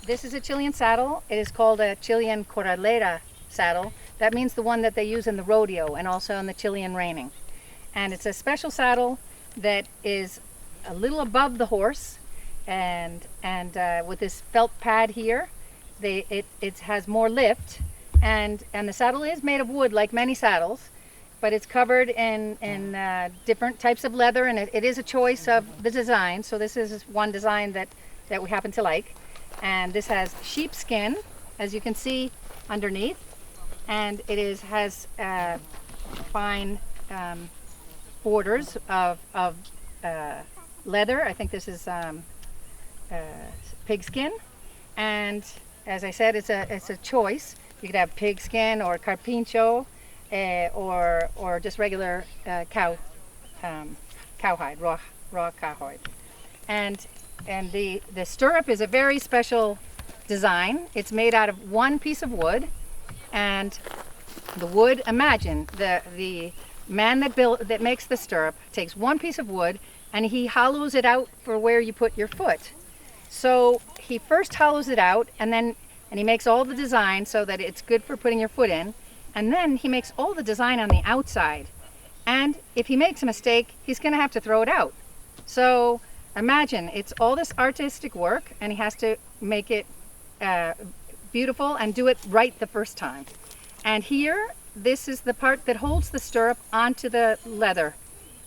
this is a Chilean saddle. It is called a Chilean Correlator saddle. That means the one that they use in the rodeo and also in the Chilean reining. And it's a special saddle that is a little above the horse, and with this felt pad here, it has more lift, and the saddle is made of wood like many saddles, but it's covered in different types of leather, and it is a choice of the design. So this is one design that we happen to like, and this has sheepskin, as you can see underneath, and it has fine borders of leather. I think this is pigskin, and as I said, it's a choice. You could have pigskin or carpincho, or just regular cowhide, raw cowhide. And the stirrup is a very special design. It's made out of one piece of wood, and the wood, imagine the man that makes the stirrup takes one piece of wood and he hollows it out for where you put your foot. So he first hollows it out, and he makes all the design so that it's good for putting your foot in, and then he makes all the design on the outside. And if he makes a mistake, he's going to have to throw it out. So imagine, it's all this artistic work, and he has to make it beautiful and do it right the first time. And here, this is the part that holds the stirrup onto the leather,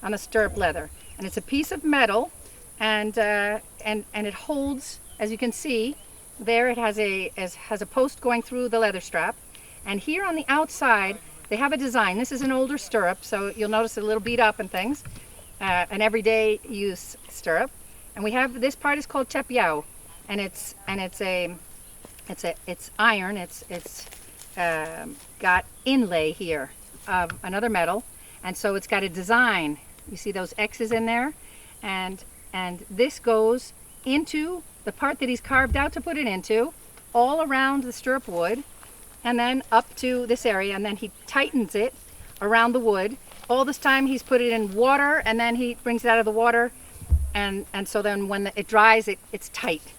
on the stirrup leather. And it's a piece of metal, and it holds, as you can see, there it has a post going through the leather strap. And here on the outside, they have a design. This is an older stirrup, so you'll notice a little beat up and things, an everyday use stirrup. And we have, this part is called chapiao, and it's iron. It's got inlay here of another metal, and so it's got a design. You see those X's in there, and this goes into the part that he's carved out to put it into, all around the stirrup wood, and then up to this area, and then he tightens it around the wood. All this time he's put it in water, and then he brings it out of the water, and so then when it dries, it's tight.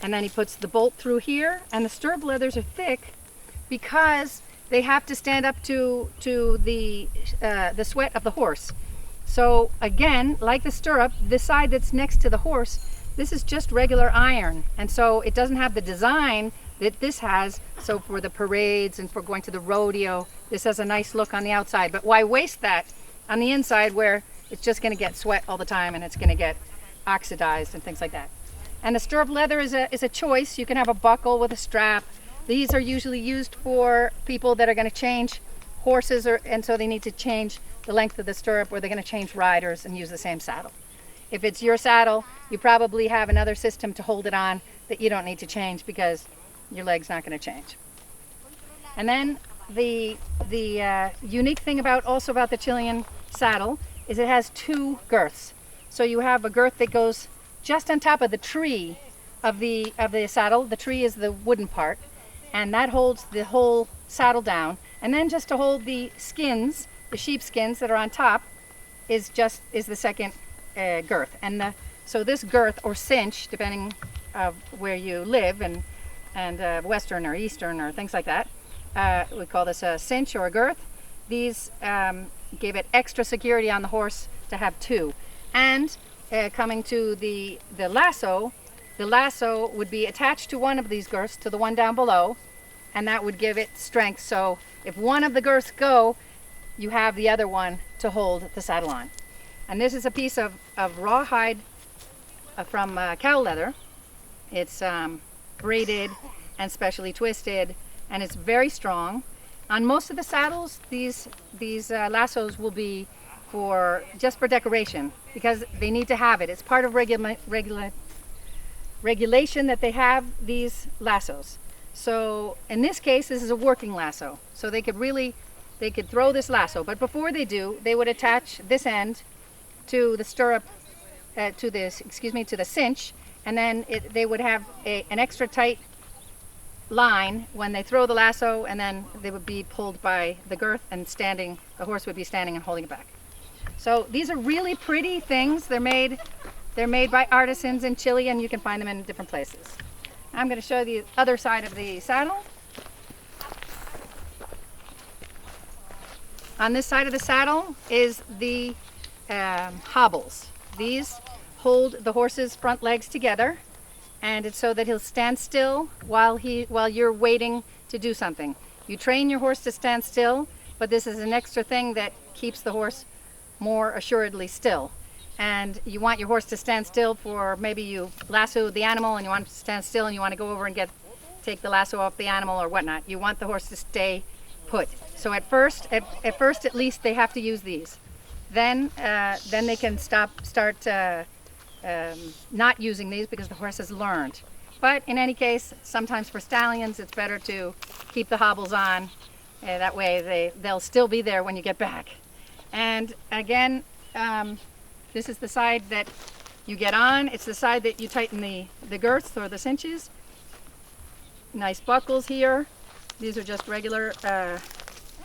And then he puts the bolt through here, and the stirrup leathers are thick because they have to stand up to the sweat of the horse. So again, like the stirrup, the side that's next to the horse, this is just regular iron, and so it doesn't have the design that this has. So for the parades and for going to the rodeo, this has a nice look on the outside. But why waste that on the inside where it's just going to get sweat all the time and it's going to get oxidized and things like that? And the stirrup leather is a choice. You can have a buckle with a strap. These are usually used for people that are going to change horses, and so they need to change the length of the stirrup, or they're going to change riders and use the same saddle. If it's your saddle, you probably have another system to hold it on that you don't need to change because your leg's not going to change. And then the unique thing about the Chilean saddle is it has two girths. So you have a girth that goes just on top of the tree of the saddle. The tree is the wooden part, and that holds the whole saddle down. And then just to hold the skins, the sheep skins that are on top, is the second girth. And so this girth, or cinch, depending of where you live, and western or eastern or things like that, we call this a cinch or a girth. These give it extra security on the horse to have two. And coming to the lasso would be attached to one of these girths, to the one down below, and that would give it strength. So if one of the girths go, you have the other one to hold the saddle on. And this is a piece of raw hide from cow leather. It's braided and specially twisted, and it's very strong. On most of the saddles, these lassos will be just for decoration, because they need to have it. It's part of regulation that they have these lassos. So in this case, this is a working lasso. So they could throw this lasso, but before they do, they would attach this end to the stirrup, to the cinch, and then they would have an extra tight line when they throw the lasso, and then they would be pulled by the girth, and the horse would be standing and holding it back. So these are really pretty things. They're made by artisans in Chile, and you can find them in different places. I'm going to show the other side of the saddle. On this side of the saddle is the hobbles. These hold the horse's front legs together, and it's so that he'll stand still while you're waiting to do something. You train your horse to stand still, but this is an extra thing that keeps the horse more assuredly still. And you want your horse to stand still for, maybe you lassoed the animal and you want him to stand still and you want to go over and take the lasso off the animal or whatnot. You want the horse to stay put. So at first at least they have to use these. Then they can start not using these because the horse has learned. But in any case, sometimes for stallions it's better to keep the hobbles on. That way they'll still be there when you get back. And again, this is the side that you get on. It's the side that you tighten the girths or the cinches. Nice buckles here. These are just regular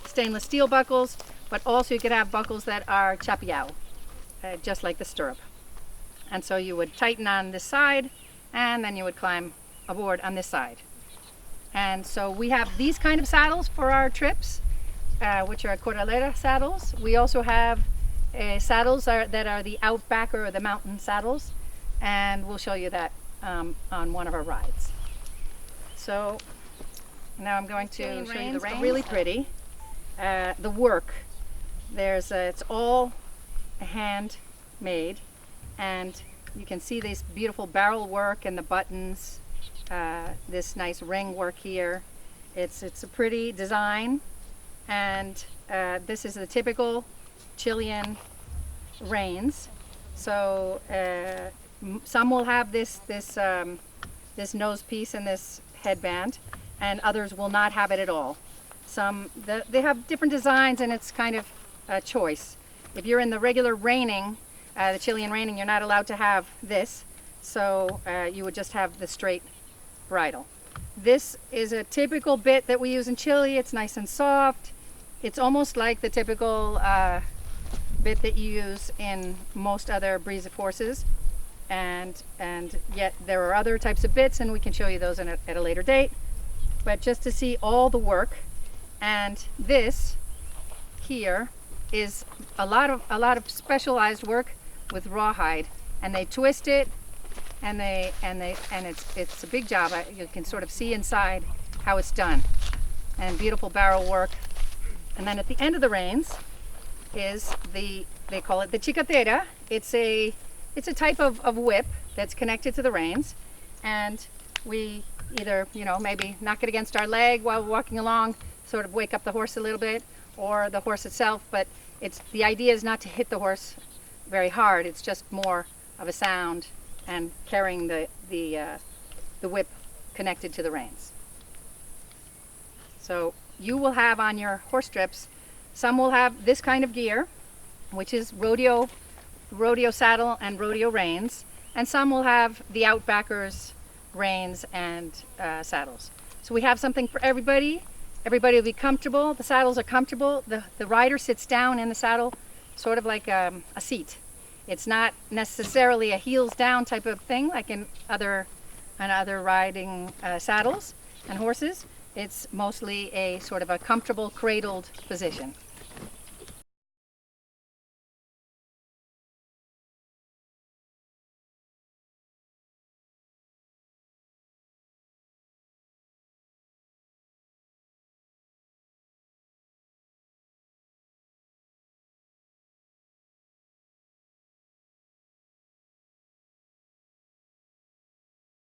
stainless steel buckles, but also you could have buckles that are chapiao, just like the stirrup. And so you would tighten on this side, and then you would climb aboard on this side. And so we have these kind of saddles for our trips, which are Correlator saddles. We also have saddles that are the Outbacker or the mountain saddles, and we'll show you that on one of our rides. So now I'm going to show you the reins. Really pretty. The work, it's all handmade, and you can see this beautiful barrel work and the buttons, this nice ring work here. It's a pretty design, and this is the typical Chilean reins. So some will have this nose piece and this headband, and others will not have it at all. They have different designs, and it's kind of a choice. If you're in the regular reining, the Chilean reining, you're not allowed to have this, so you would just have the straight bridle. This is a typical bit that we use in Chile. It's nice and soft. It's almost like the typical bit that you use in most other breeds of horses, and yet there are other types of bits, and we can show you those at a later date. But just to see all the work, and this here is a lot of specialized work with rawhide, and they twist it, and it's a big job. You can sort of see inside how it's done, and beautiful barrel work. And then at the end of the reins is they call it the chicatera. It's a type of whip that's connected to the reins, and we either maybe knock it against our leg while we're walking along, sort of wake up the horse a little bit, or the horse itself. But the idea is not to hit the horse very hard. It's just more of a sound and carrying the whip connected to the reins. So you will have on your horse trips, some will have this kind of gear, which is rodeo saddle and rodeo reins, and some will have the Outbackers reins and saddles. So we have something for everybody. Everybody will be comfortable. The saddles are comfortable. The rider sits down in the saddle, sort of like a seat. It's not necessarily a heels down type of thing like in other riding saddles and horses. It's mostly a sort of a comfortable cradled position.